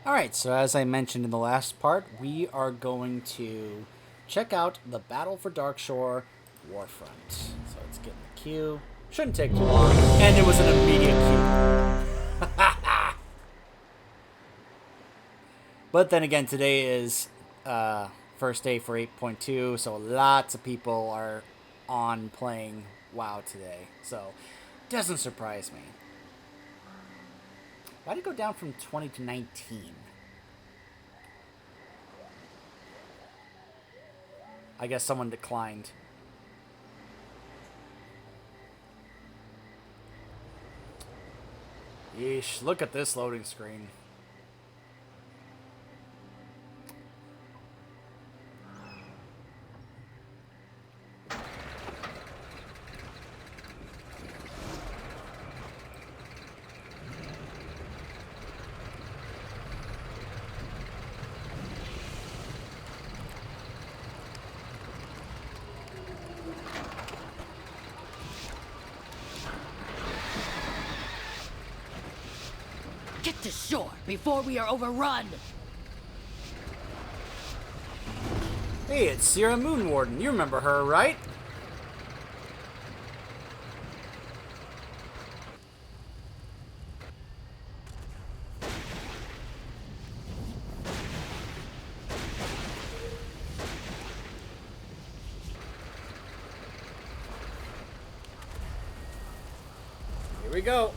Alright, so as I mentioned in the last part, we are going to check out the Battle for Darkshore Warfront. So let's get in the queue. Shouldn't take too long. And it was an immediate queue. But then again, today is first day for 8.2, so lots of people are on playing WoW today. So, doesn't surprise me. Why did it go down from 20 to 19? I guess someone declined. Yeesh, look at this loading screen. Get to shore before we are overrun! Hey, it's Sierra Moonwarden. You remember her, right? Here we go.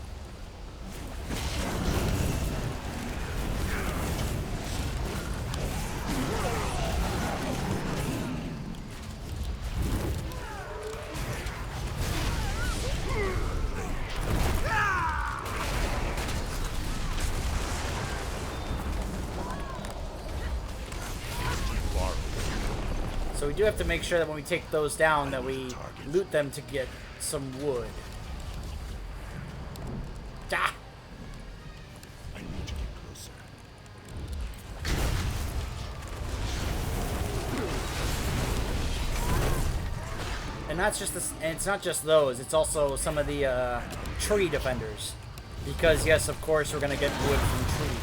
So we do have to make sure that when we take those down that we loot them to get some wood. Ah! I need to get closer. And that's just this, and it's not just those, it's also some of the tree defenders. Because yes, of course, we're gonna get wood from trees.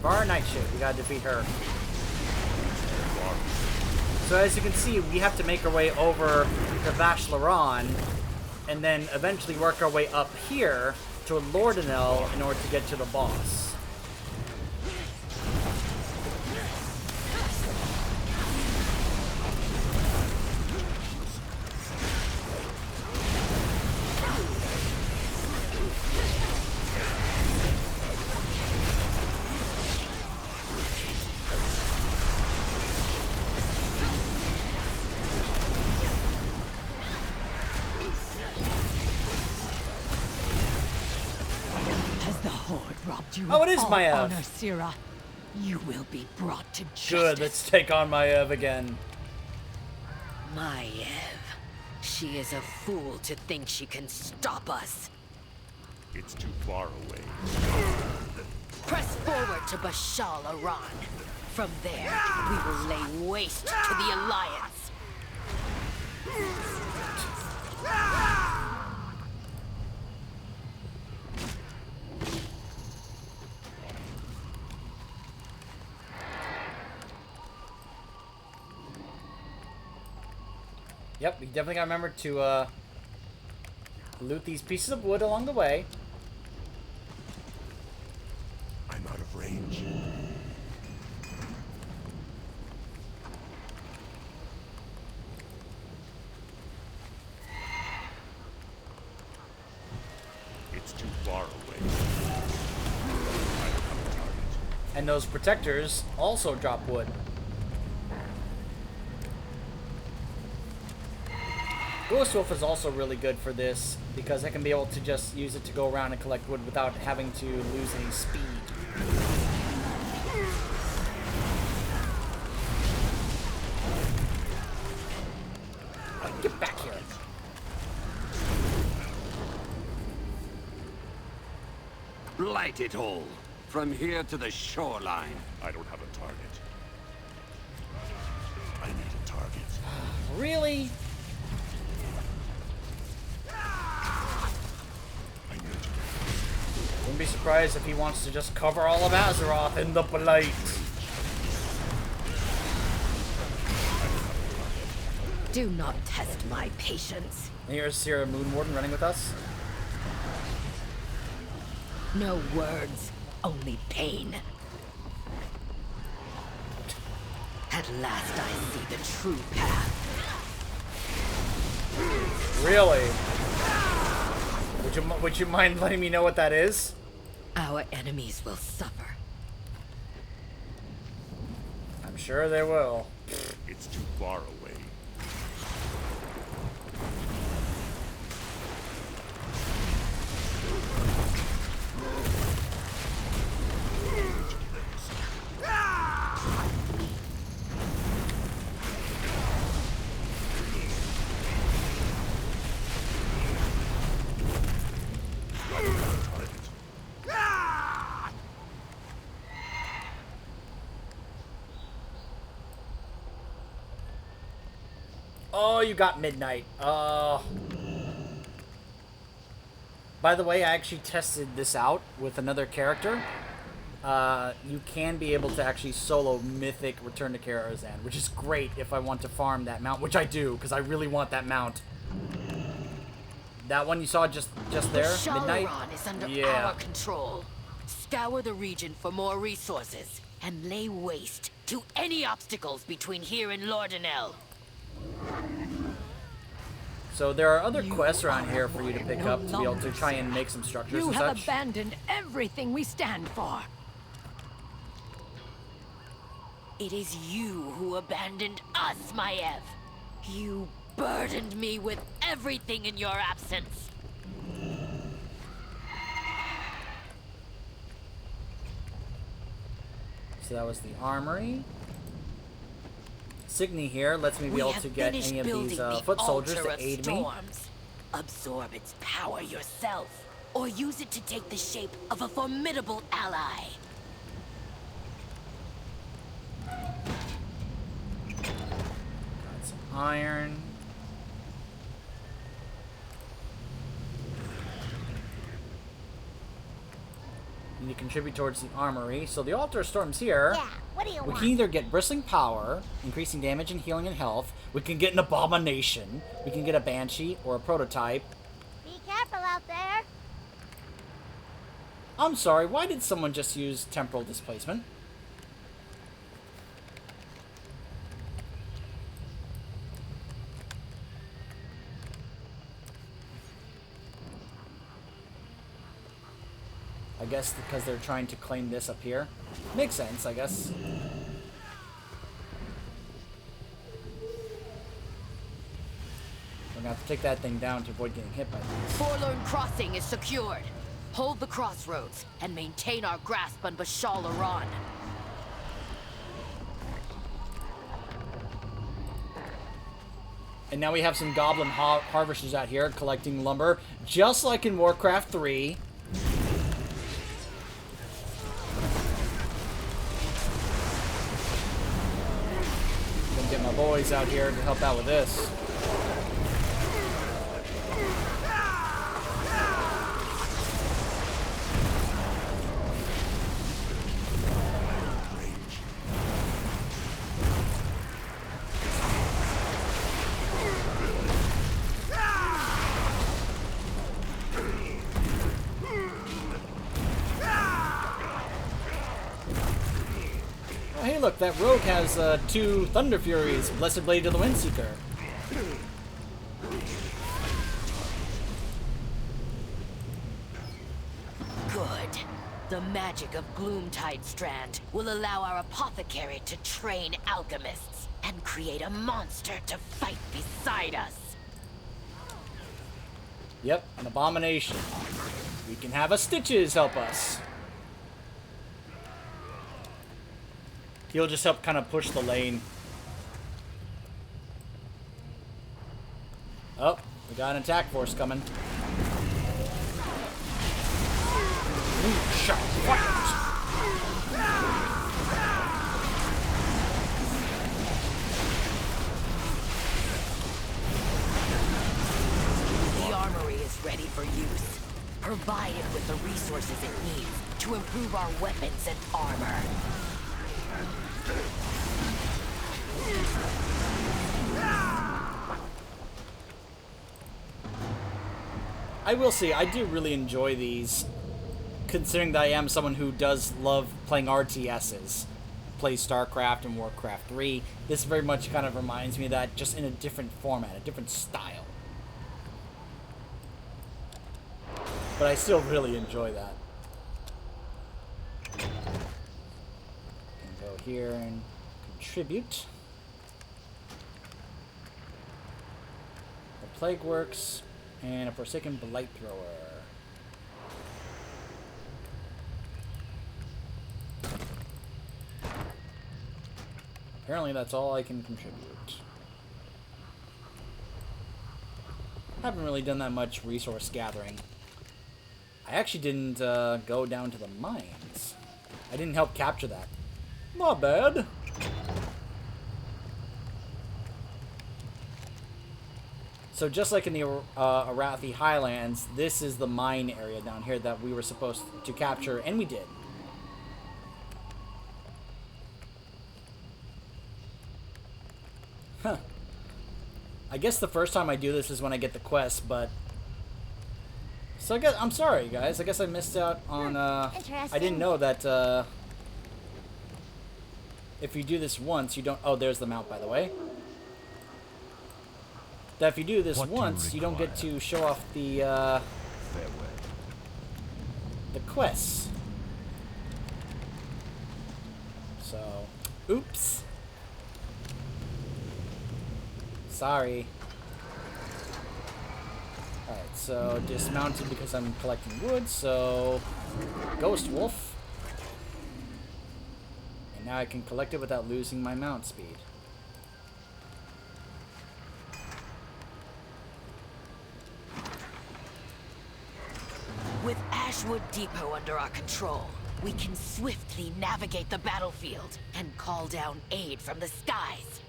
Our Nightshade, we gotta defeat her. So as you can see, we have to make our way over to Vashlaran, and then eventually work our way up here to Lordanel in order to get to the boss. Oh, it is Maiev. Honor, Sira. You will be brought to justice. Good, let's take on Maiev again. Maiev. She is a fool to think she can stop us. It's too far away. Press forward to Bashal Aran. From there, we will lay waste to the Alliance. Yep, we definitely gotta remember to loot these pieces of wood along the way. I'm out of range. It's too far away. I become a target. And those protectors also drop wood. Ghost Wolf is also really good for this because I can be able to just use it to go around and collect wood without having to lose any speed. Get back here. Light it all. From here to the shoreline. I don't have a target. I need a target. Really? I need to. Wouldn't be surprised if he wants to just cover all of Azeroth in the blight. Do not test my patience. Here's Sierra Moonwarden running with us. No words, only pain. At last I see the true path. Really? Would you mind letting me know what that is? Our enemies will suffer. I'm sure they will. It's too far away. Oh, you got midnight. By the way, I actually tested this out with another character. You can be able to actually solo Mythic Return to Karazhan, which is great if I want to farm that mount, which I do, because I really want that mount. That one you saw just there, midnight? Shalaran is under Yeah. our control. Scour the region for more resources, and lay waste to any obstacles between here and Lordanel. So there are other You quests around are here for you to pick no up to be able to longer try and Sarah. make some structures You and have such. abandoned everything we stand for. It is you who abandoned us, Maiev. You burdened me with everything in your absence. So that was the armory. Signy here lets me be able to get any of these foot soldiers to aid me. Absorb its power yourself, or use it to take the shape of a formidable ally. Got some iron. Need to contribute towards the armory. So the Altar of Storm's here. Yeah, what do you We want? can either get Bristling Power, increasing damage and healing and health. We can get an Abomination. We can get a Banshee or a Prototype. Be careful out there. I'm sorry, why did someone just use Temporal Displacement? I guess because they're trying to claim this up here. Makes sense, I guess. We're gonna have to take that thing down to avoid getting hit by these. Forlorn Crossing is secured. Hold the crossroads and maintain our grasp on Bashal-Aran. And now we have some goblin harvesters out here collecting lumber, just like in Warcraft 3. Gonna get my boys out here to help out with this. Oh, hey, look, that rogue has 2 Thunder Furies, Blessed Blade of the Windseeker. Good. The magic of Gloomtide Strand will allow our apothecary to train alchemists and create a monster to fight beside us. Yep, an Abomination. We can have a Stitches help us. He'll just help kind of push the lane. We got an attack force coming. We shall fight! The armory is ready for use. Provide it with the resources it needs to improve our weapons and armor. I will say, I do really enjoy these, considering that I am someone who does love playing RTSs. Plays StarCraft and Warcraft 3. This very much kind of reminds me of that, just in a different format, a different style. But I still really enjoy that. Can go here and contribute. The Plague Works. And a Forsaken Blight Thrower. Apparently that's all I can contribute. Haven't really done that much resource gathering. I actually didn't go down to the mines. I didn't help capture that. Not bad. So just like in the Arathi Highlands, this is the mine area down here that we were supposed to capture, and we did. Huh. I guess the first time I do this is when I get the quest, but... So I guess, I'm sorry, guys. I guess I missed out on, I didn't know that, if you do this once, you don't... Oh, there's the mount, by the way. That if you do this once, you don't get to show off the quests. So, oops. Sorry. Alright, so dismounted because I'm collecting wood, so Ghost Wolf. And now I can collect it without losing my mount speed. With Ashwood Depot under our control, we can swiftly navigate the battlefield and call down aid from the skies.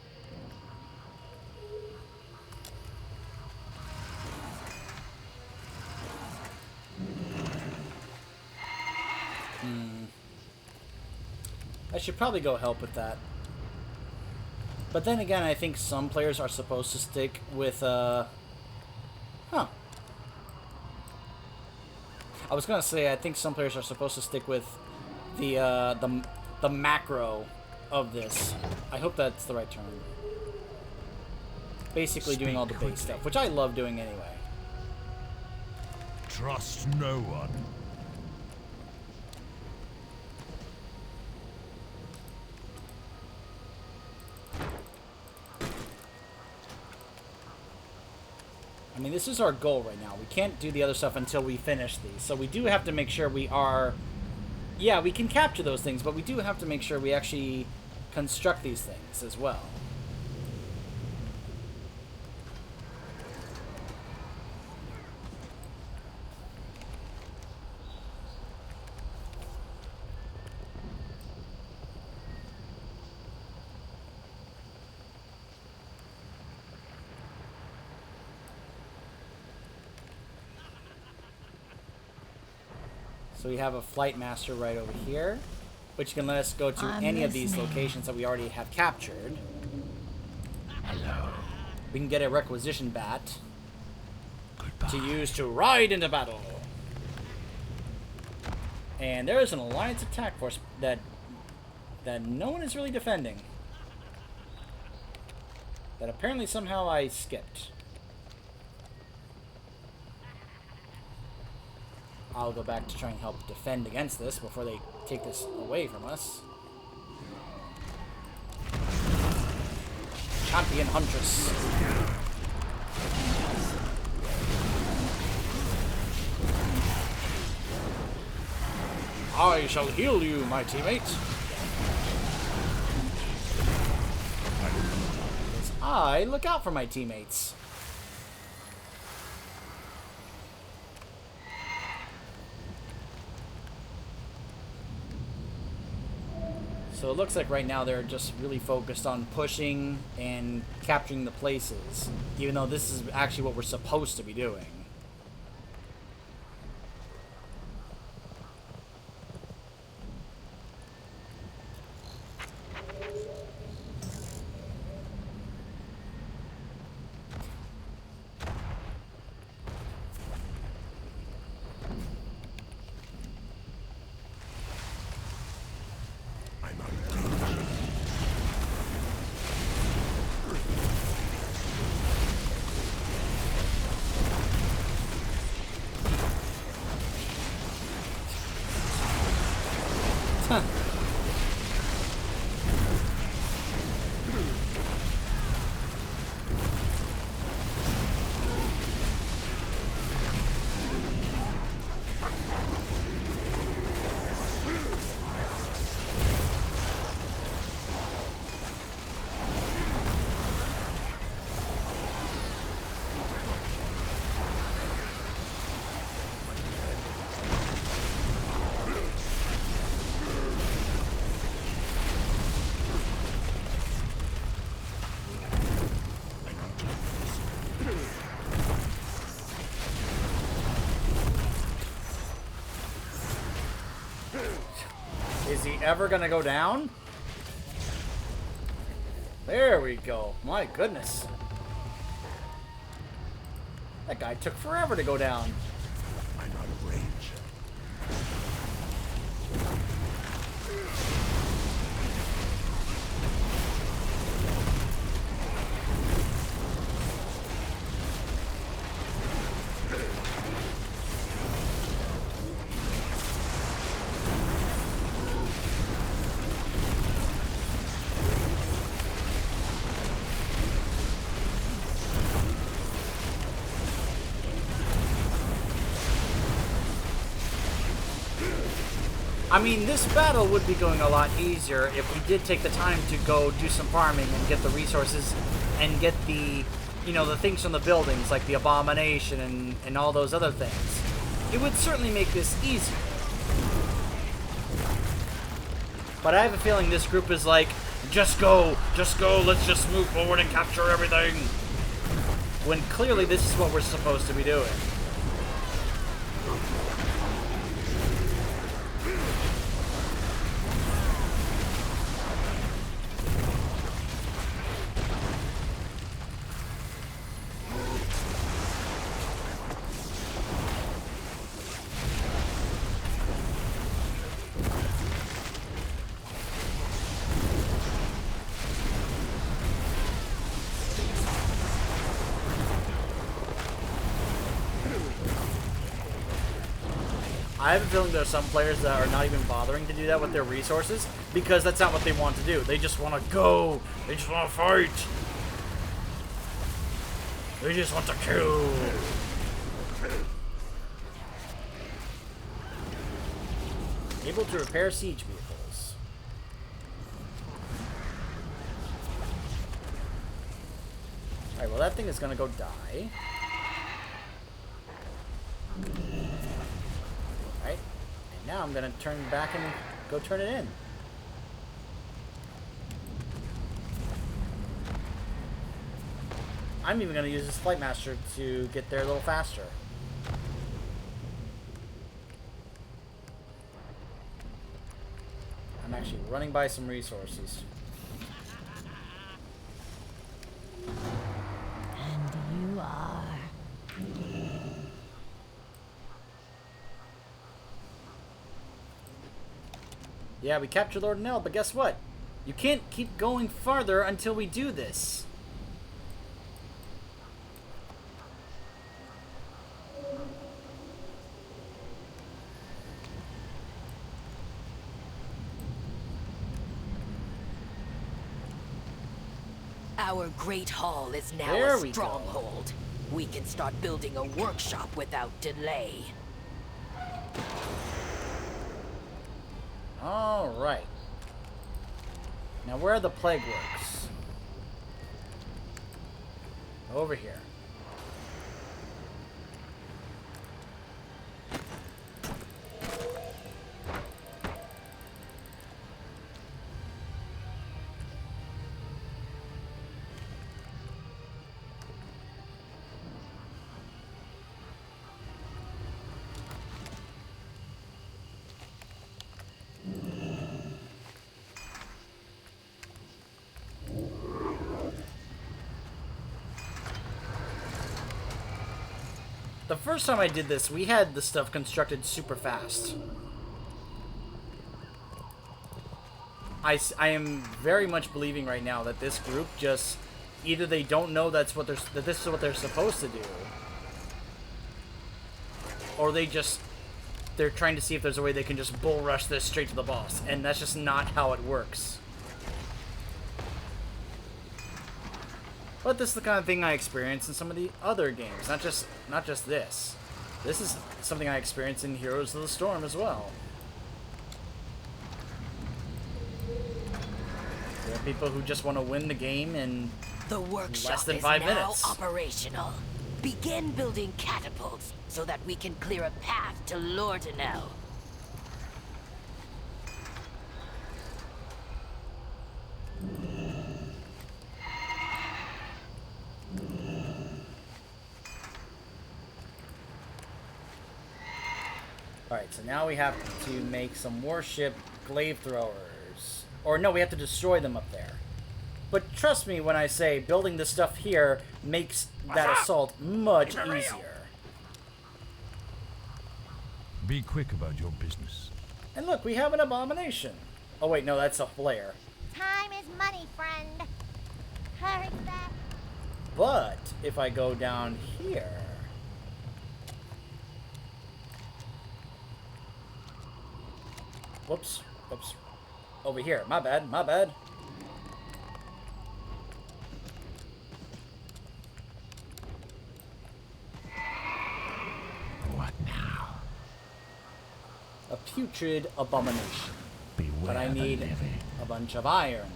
I should probably go help with that. But then again, I think some players are supposed to stick with, Huh. I was gonna say, I think some players are supposed to stick with the macro of this. I hope that's the right term. Basically doing all the base stuff, which I love doing anyway. Trust no one. I mean, this is our goal right now. We can't do the other stuff until we finish these. So we do have to make sure we are... Yeah, we can capture those things, but we do have to make sure we actually construct these things as well. So we have a flight master right over here, which can let us go to any of these locations that we already have captured. Hello. We can get a requisition bat to use to ride into battle. And there is an Alliance attack force that no one is really defending. That apparently somehow I skipped. I'll go back to try and help defend against this before they take this away from us. Champion Huntress. I shall heal you, my teammate. As I look out for my teammates. So it looks like right now they're just really focused on pushing and capturing the places, even though this is actually what we're supposed to be doing. Is he ever gonna go down? There we go. My goodness. That guy took forever to go down. I'm out of range. I mean, this battle would be going a lot easier if we did take the time to go do some farming and get the resources and get the, you know, the things from the buildings, like the abomination and all those other things. It would certainly make this easier. But I have a feeling this group is like, just go, let's just move forward and capture everything. When clearly this is what we're supposed to be doing. I have a feeling there are some players that are not even bothering to do that with their resources because that's not what they want to do. They just want to go. They just want to fight. They just want to kill. Able to repair siege vehicles. Alright, well that thing is going to go die. Alright, and now I'm going to turn back and go turn it in. I'm even going to use this Flight Master to get there a little faster. I'm actually running by some resources. And you are. Yeah, we captured Lord Nell, but guess what? You can't keep going farther until we do this. Our Great Hall is now There a we go. stronghold. We can start building a workshop without delay. Alright. Now where are the plague works? Over here. The first time I did this, we had the stuff constructed super fast. I am very much believing right now that this group just either they don't know that this is what they're supposed to do, or they're trying to see if there's a way they can just bull rush this straight to the boss, and that's just not how it works. But this is the kind of thing I experience in some of the other games, not just this. This is something I experience in Heroes of the Storm as well. There are people who just want to win the game in The workshop less than is 5 now minutes. operational. Begin building catapults so that we can clear a path to Lordanel. Alright, so now we have to make some warship glaive throwers. Or no, we have to destroy them up there. But trust me when I say building this stuff here makes that assault much easier. Be quick about your business. And look, we have an abomination. Oh wait, no, that's a flare. Time is money, friend. Hurry back. But if I go down here... Whoops. Whoops. Over here. My bad. My bad. What now? A putrid abomination. Beware But I the need living. a bunch of iron.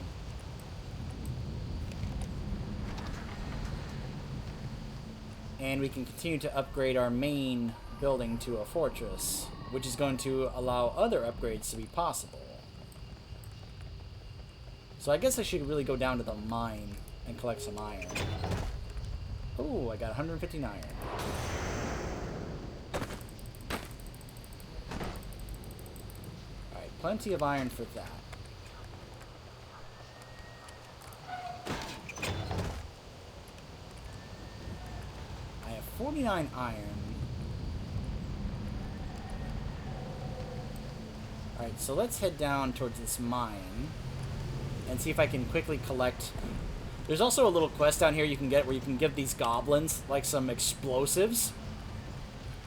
And we can continue to upgrade our main building to a fortress, which is going to allow other upgrades to be possible. So I guess I should really go down to the mine and collect some iron. Ooh, I got 159 iron. Alright, plenty of iron for that. I have 49 iron. Alright, so let's head down towards this mine and see if I can quickly collect... There's also a little quest down here you can get where you can give these goblins, like, some explosives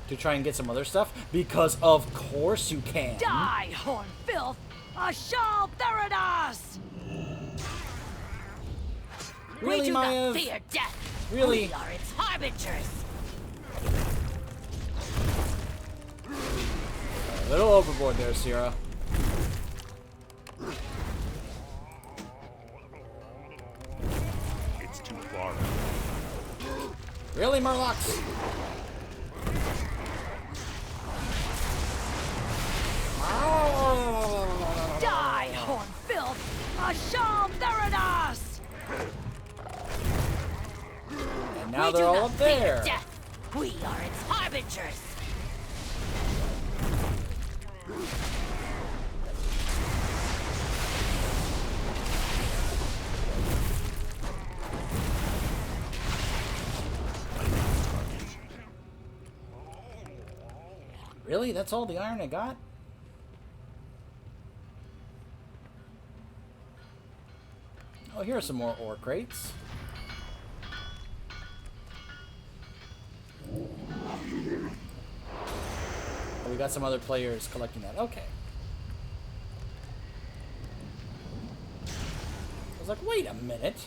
to try and get some other stuff, because of course you can. Die, horn filth! Ashal Theranos! Really, We do Maya? not fear death! Really? We are its harbingers! A little overboard there, Sierra. It's too far away. Really, Murlocs? Die, horn filth! Ashal Theranos! And now We they're do all not up fear there. death! We are its harbingers! Really? That's all the iron I got? Oh, here are some more ore crates. Oh, we got some other players collecting that. Okay. I was like, wait a minute.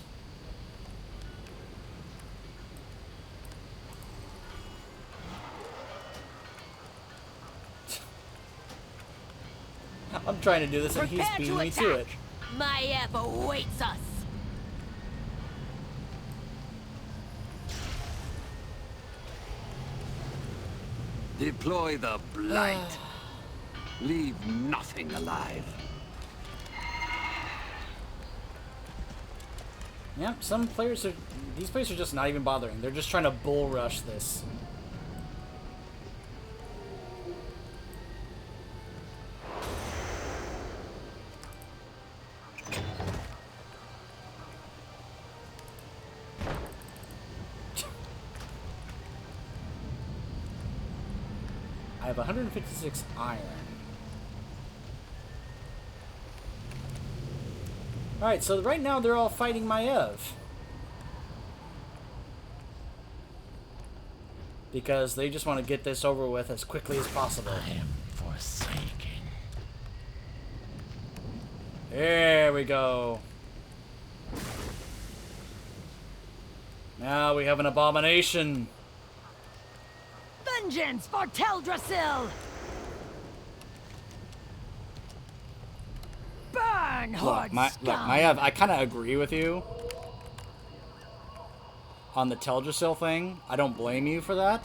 I'm trying to do this and he's Prepare beating to me attack! to it. My F awaits us! Deploy the blight. Leave nothing alive. Yep, some players are... These players are just not even bothering. They're just trying to bull rush this. I have 156 iron. Alright, so right now they're all fighting Maiev. Because they just want to get this over with as quickly as possible. I am forsaken. There we go. Now we have an abomination. Vengeance for Teldrassil! Burn, Horde scum! Maiev, I kind of agree with you on the Teldrassil thing. I don't blame you for that.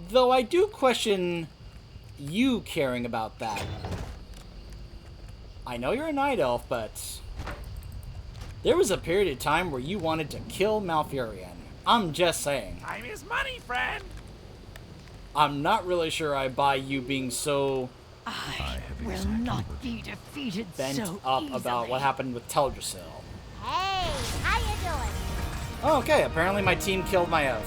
Though I do question you caring about that. I know you're a night elf, but there was a period of time where you wanted to kill Malfurion. I'm just saying. Time is money, friend. I'm not really sure I buy you being so I will not be defeated bent so up easily. about what happened with Teldrassil. Hey, how you doing? Oh, okay, apparently my team killed Maiev.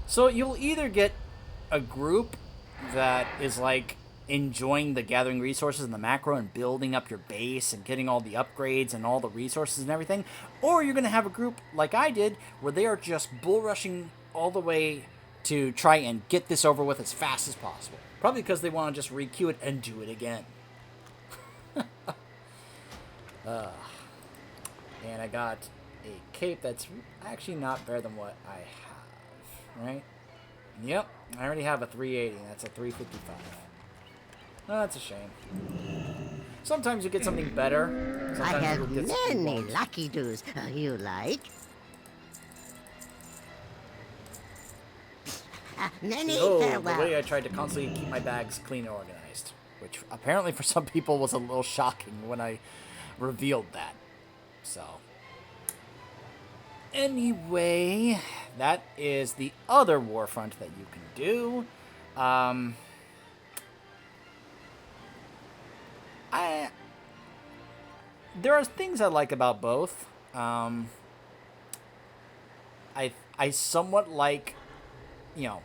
So you'll either get a group that is like enjoying the gathering resources in the macro and building up your base and getting all the upgrades and all the resources and everything, or you're going to have a group like I did where they are just bull rushing all the way to try and get this over with as fast as possible. Probably because they want to just re-queue it and do it again. And I got a cape that's actually not better than what I have, right? Yep, I already have a 380, that's a 355. Oh, that's a shame. Sometimes you get something better. I Sometimes have you'll get something many won't. lucky doos. You like? Many Oh, the farewell. way I tried to constantly keep my bags clean and organized. Which apparently for some people was a little shocking when I revealed that. So, anyway, that is the other warfront that you can do. There are things I like about both. I somewhat like, you know,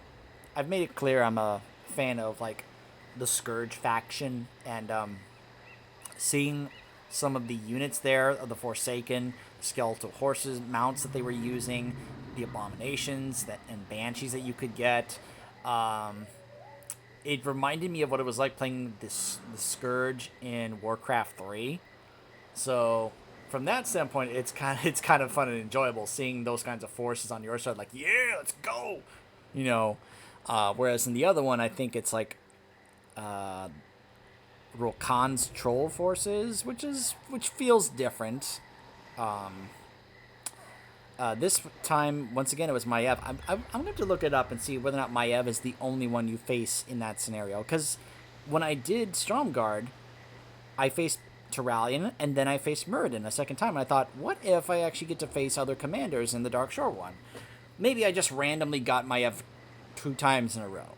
I've made it clear I'm a fan of like the Scourge faction and seeing some of the units there of the Forsaken, skeletal horses, mounts that they were using, the abominations that and banshees that you could get. It reminded me of what it was like playing the Scourge in Warcraft 3. So from that standpoint, it's kind of fun and enjoyable seeing those kinds of forces on your side. Like, yeah, let's go, you know. Whereas in the other one, I think it's like Rokan's troll forces, which feels different. This time, once again, it was Maiev. I'm going to look it up and see whether or not Maiev is the only one you face in that scenario. Because when I did Stromgarde, I faced Turalian, and then I faced Muradin a second time. And I thought, what if I actually get to face other commanders in the Darkshore one? Maybe I just randomly got Maiev 2 times in a row.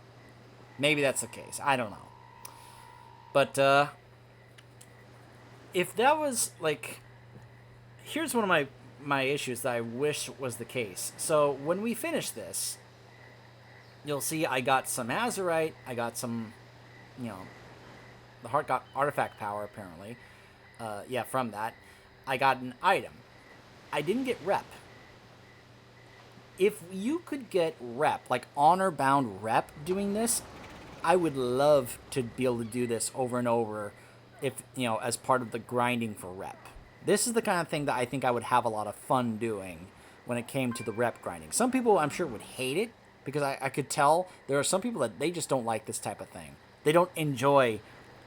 Maybe that's the case. I don't know. But, if that was, like... Here's one of my issues that I wish was the case. So, when we finish this, you'll see I got some Azurite, I got some, you know... The heart got artifact power, apparently. Yeah, from that. I got an item. I didn't get rep. If you could get rep, like honor-bound rep doing this, I would love to be able to do this over and over if, you know, as part of the grinding for rep. This is the kind of thing that I think I would have a lot of fun doing when it came to the rep grinding. Some people, I'm sure, would hate it because I could tell there are some people that they just don't like this type of thing. They don't enjoy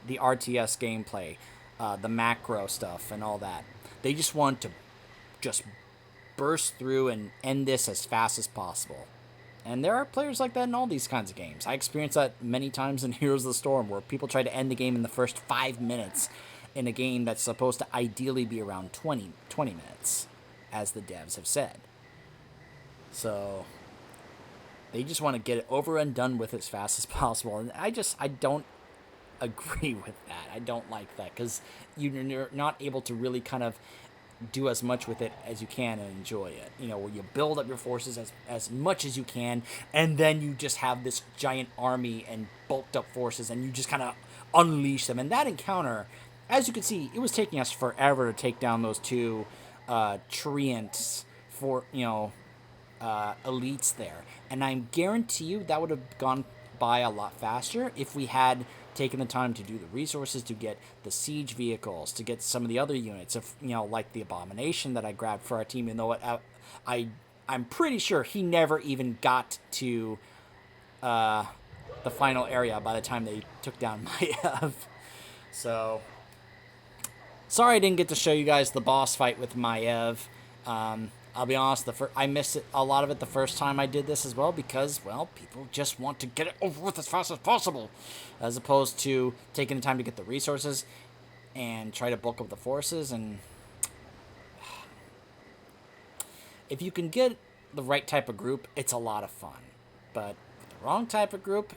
the RTS gameplay, the macro stuff and all that. They just want to just burst through and end this as fast as possible. And there are players like that in all these kinds of games. I experienced that many times in Heroes of the Storm, where people try to end the game in the first 5 minutes in a game that's supposed to ideally be around 20 minutes, as the devs have said. So they just want to get it over and done with as fast as possible. And I don't agree with that. I don't like that because you're not able to really kind of do as much with it as you can and enjoy it. You know, where you build up your forces as much as you can, and then you just have this giant army and bulked up forces, and you just kind of unleash them. And that encounter, as you can see, it was taking us forever to take down those two treants for, elites there. And I guarantee you that would have gone by a lot faster if we had taken the time to do the resources to get the siege vehicles, to get some of the other units, of like the abomination that I grabbed for our team. Even though I'm pretty sure he never even got to the final area by the time they took down Maiev. So sorry I didn't get to show you guys the boss fight with Maiev. I'll be honest, I missed a lot of it the first time I did this as well because, well, people just want to get it over with as fast as possible, as opposed to taking the time to get the resources and try to bulk up the forces. And if you can get the right type of group, it's a lot of fun. But with the wrong type of group,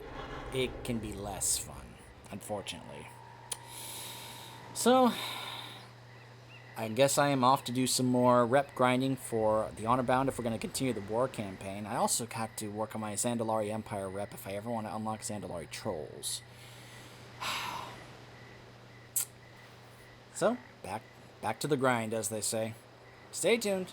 it can be less fun, unfortunately. So I guess I am off to do some more rep grinding for the Honor Bound if we're going to continue the war campaign. I also got to work on my Zandalari Empire rep if I ever want to unlock Zandalari Trolls. So, back to the grind, as they say. Stay tuned.